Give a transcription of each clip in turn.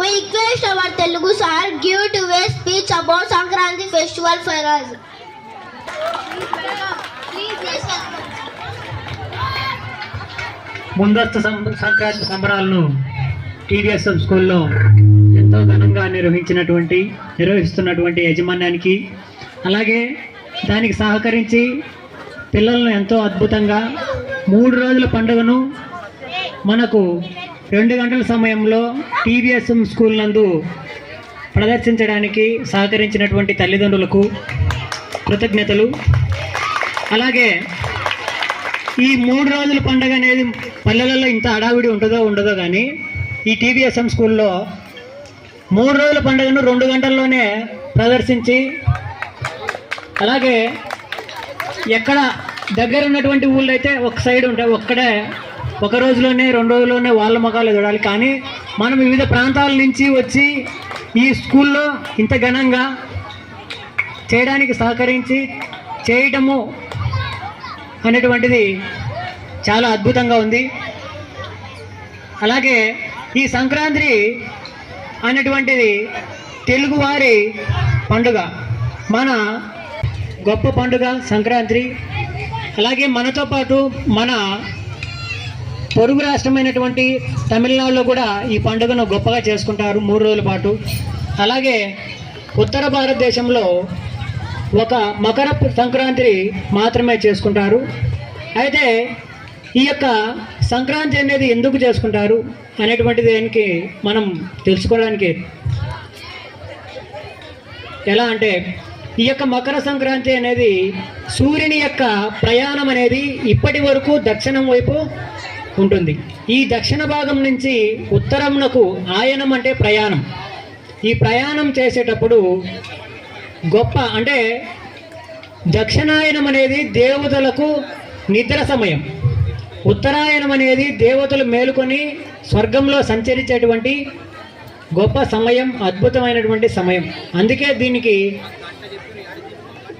We request our Telugu sir give to a speech about Sankranti festival for us. ముందస్తు సంక్రాంతి సంబరాలను టీవీఎస్ఎం స్కూల్లో ఎంతో ఘనంగా నిర్వహిస్తున్నటువంటి యాజమాన్యానికి, అలాగే దానికి సహకరించి పిల్లలను ఎంతో అద్భుతంగా 3 రోజుల పండుగను మనకు 2 గంటల సమయంలో టీవీఎస్ఎం స్కూల్ నందు ప్రదర్శించడానికి సహకరించినటువంటి తల్లిదండ్రులకు కృతజ్ఞతలు. అలాగే ఈ 3 రోజుల పండుగ అనేది పల్లెలలో ఇంత హడావిడి ఉండదో కానీ ఈ టీవీఎస్ఎం స్కూల్లో 3 రోజుల పండుగను 2 గంటల్లోనే ప్రదర్శించి, అలాగే ఎక్కడ దగ్గర ఉన్నటువంటి ఊళ్ళో అయితే ఒక సైడ్ ఉంటాయి, ఒక రోజులోనే 2 రోజుల్లోనే వాళ్ళ ముఖాలు చూడాలి. కానీ మనం వివిధ ప్రాంతాల నుంచి వచ్చి ఈ స్కూల్లో ఇంత ఘనంగా చేయడానికి సహకరించి చేయటము అనేటువంటిది చాలా అద్భుతంగా ఉంది. అలాగే ఈ సంక్రాంతి అనేటువంటిది తెలుగువారి పండుగ, మన గొప్ప పండుగ సంక్రాంతి. అలాగే మనతో పాటు మన పొరుగు రాష్ట్రమైనటువంటి తమిళనాడులో కూడా ఈ పండుగను గొప్పగా చేసుకుంటారు 3 రోజుల పాటు. అలాగే ఉత్తర భారతదేశంలో ఒక మకర సంక్రాంతి మాత్రమే చేసుకుంటారు. అయితే ఈ యొక్క సంక్రాంతి అనేది ఎందుకు చేసుకుంటారు అనేటువంటి దానికి మనం తెలుసుకోవడానికి ఎలా అంటే, ఈ యొక్క మకర సంక్రాంతి అనేది సూర్యుని యొక్క ప్రయాణం అనేది ఇప్పటి వరకు దక్షిణం వైపు ఉంటుంది. ఈ దక్షిణ భాగం నుంచి ఉత్తరంనకు ఆయనం అంటే ప్రయాణం. ఈ ప్రయాణం చేసేటప్పుడు గొప్ప అంటే దక్షిణాయనం అనేది దేవతలకు నిద్ర సమయం, ఉత్తరాయణం అనేది దేవతలు మేలుకొని స్వర్గంలో సంచరించేటువంటి గొప్ప సమయం, అద్భుతమైనటువంటి సమయం. అందుకే దీనికి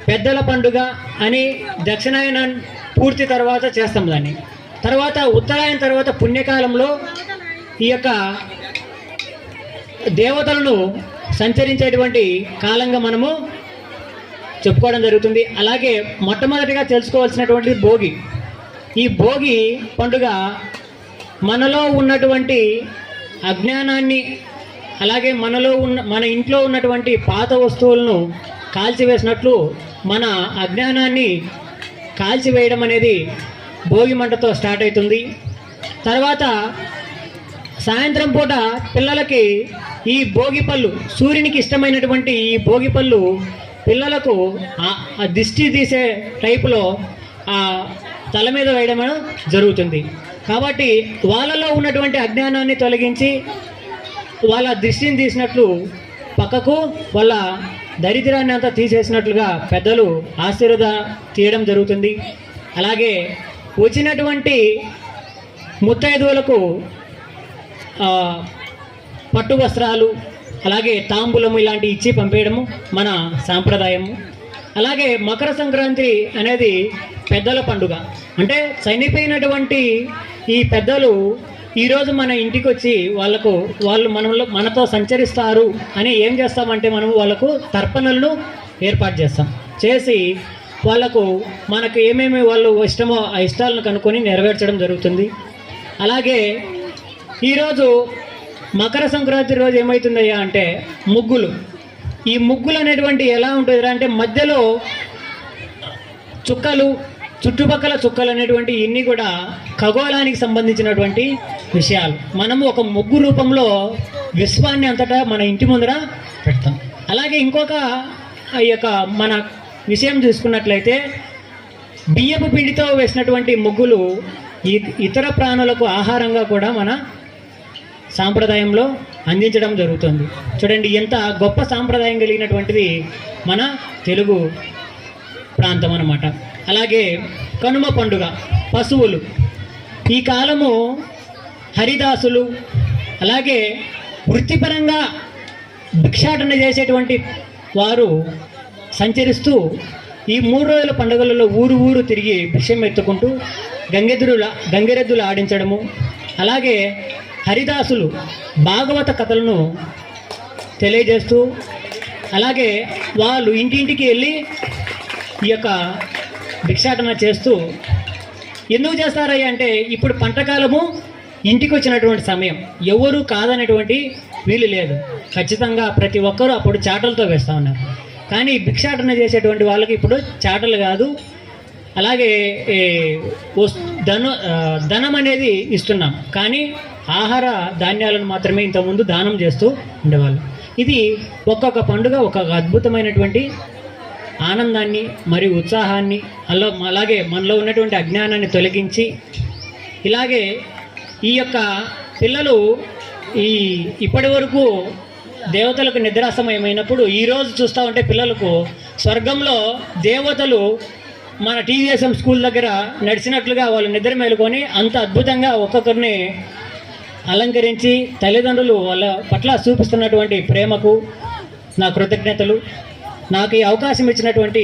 పెద్దల పండుగ అని దక్షిణాయనం పూర్తి తర్వాత చేస్తాం. దాన్ని తర్వాత ఉత్తరాయణ తర్వాత పుణ్యకాలంలో ఈ యొక్క దేవతలను సంచరించేటువంటి కాలంగా మనము చెప్పుకోవడం జరుగుతుంది. అలాగే మొట్టమొదటిగా తెలుసుకోవాల్సినటువంటిది భోగి. ఈ భోగి పండుగ మనలో ఉన్నటువంటి అజ్ఞానాన్ని, అలాగే మన ఇంట్లో ఉన్నటువంటి పాత వస్తువులను కాల్చివేసినట్లు మన అజ్ఞానాన్ని కాల్చివేయడం అనేది భోగి మంటతో స్టార్ట్ అవుతుంది. తర్వాత సాయంత్రం పూట పిల్లలకి ఈ భోగి పళ్ళు, సూర్యునికి ఇష్టమైనటువంటి ఈ భోగి పళ్ళు పిల్లలకు ఆ దిష్టి తీసే టైపులో తల మీద వేయడం జరుగుతుంది. కాబట్టి వాళ్ళలో ఉన్నటువంటి అజ్ఞానాన్ని తొలగించి వాళ్ళ దృష్టిని తీసినట్లు, పక్కకు వాళ్ళ దరిద్రాన్ని అంతా తీసేసినట్లుగా పెద్దలు ఆశీర్వాదం తీయడం జరుగుతుంది. అలాగే వచ్చినటువంటి ముత్తైదువులకు పట్టు వస్త్రాలు, అలాగే తాంబూలము ఇలాంటి ఇచ్చి పంపేయడము మన సాంప్రదాయము. అలాగే మకర సంక్రాంతి అనేది పెద్దల పండుగ. అంటే చనిపోయినటువంటి ఈ పెద్దలు ఈరోజు మన ఇంటికి వచ్చి వాళ్ళు మనతో సంచరిస్తారు అని ఏం చేస్తామంటే మనం వాళ్ళకు తర్పణలను ఏర్పాటు చేసి వాళ్ళకు మనకు ఏమేమి వాళ్ళు ఇష్టమో ఆ ఇష్టాలను కనుక్కొని నెరవేర్చడం జరుగుతుంది. అలాగే ఈరోజు మకర సంక్రాంతి రోజు ఏమవుతుందయ్యా అంటే ముగ్గులు. ఈ ముగ్గులు అనేటువంటి ఎలా ఉంటుంది అంటే మధ్యలో చుక్కలు, చుట్టుపక్కల చుక్కలు అనేటువంటి ఇన్ని కూడా ఖగోళానికి సంబంధించినటువంటి విషయాలు. మనము ఒక ముగ్గు రూపంలో విశ్వాన్ని అంతటా మన ఇంటి ముందర పెడతాం. అలాగే ఇంకొక ఈ యొక్క మన విషయం చూసుకున్నట్లయితే బియ్యపు పిండితో వేసినటువంటి ముగ్గులు ఇతర ప్రాణులకు ఆహారంగా కూడా మన సాంప్రదాయంలో అందించడం జరుగుతుంది. చూడండి ఎంత గొప్ప సాంప్రదాయం కలిగినటువంటిది మన తెలుగు ప్రాంతం అన్నమాట. అలాగే కనుమ పండుగ, పశువులు. ఈ కాలము హరిదాసులు, అలాగే వృత్తిపరంగా భిక్షాటన చేసేటువంటి వారు సంచరిస్తూ ఈ 3 రోజుల పండుగలలో ఊరు తిరిగి భిక్షం ఎత్తుకుంటూ గంగిరెద్దులు ఆడించడము, అలాగే హరిదాసులు భాగవత కథలను తెలియజేస్తూ, అలాగే వాళ్ళు ఇంటింటికి వెళ్ళి ఈ యొక్క భిక్షాటన చేస్తూ, ఎందుకు చేస్తారయ్యా అంటే ఇప్పుడు పంటకాలము ఇంటికి వచ్చినటువంటి సమయం, ఎవరు కాదనేటువంటి వీలు లేదు. ఖచ్చితంగా ప్రతి ఒక్కరూ అప్పుడు చాటలతో వేస్తూ ఉన్నారు. కానీ భిక్షాటన చేసేటువంటి వాళ్ళకి ఇప్పుడు చాటలు కాదు, అలాగే ధనం అనేది ఇస్తున్నాం, కానీ ఆహార ధాన్యాలను మాత్రమే ఇంతకుముందు దానం చేస్తూ ఉండేవాళ్ళు. ఇది ఒక్కొక్క పండుగ ఒక్కొక్క అద్భుతమైనటువంటి ఆనందాన్ని మరియు ఉత్సాహాన్ని, అలాగే మనలో ఉన్నటువంటి అజ్ఞానాన్ని తొలగించి, ఇలాగే ఈ యొక్క పిల్లలు ఇప్పటి వరకు దేవతలకు నిద్రాసమయమైనప్పుడు ఈరోజు చూస్తూ ఉంటే పిల్లలకు స్వర్గంలో దేవతలు మన టీవీఎస్ఎం స్కూల్ దగ్గర నడిచినట్లుగా వాళ్ళు నిద్ర మేలుకొని అంత అద్భుతంగా ఒక్కొక్కరిని అలంకరించి తల్లిదండ్రులు వాళ్ళ పట్ల చూపిస్తున్నటువంటి ప్రేమకు నా కృతజ్ఞతలు. నాకు ఈ అవకాశం ఇచ్చినటువంటి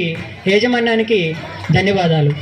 యాజమాన్యానికి ధన్యవాదాలు.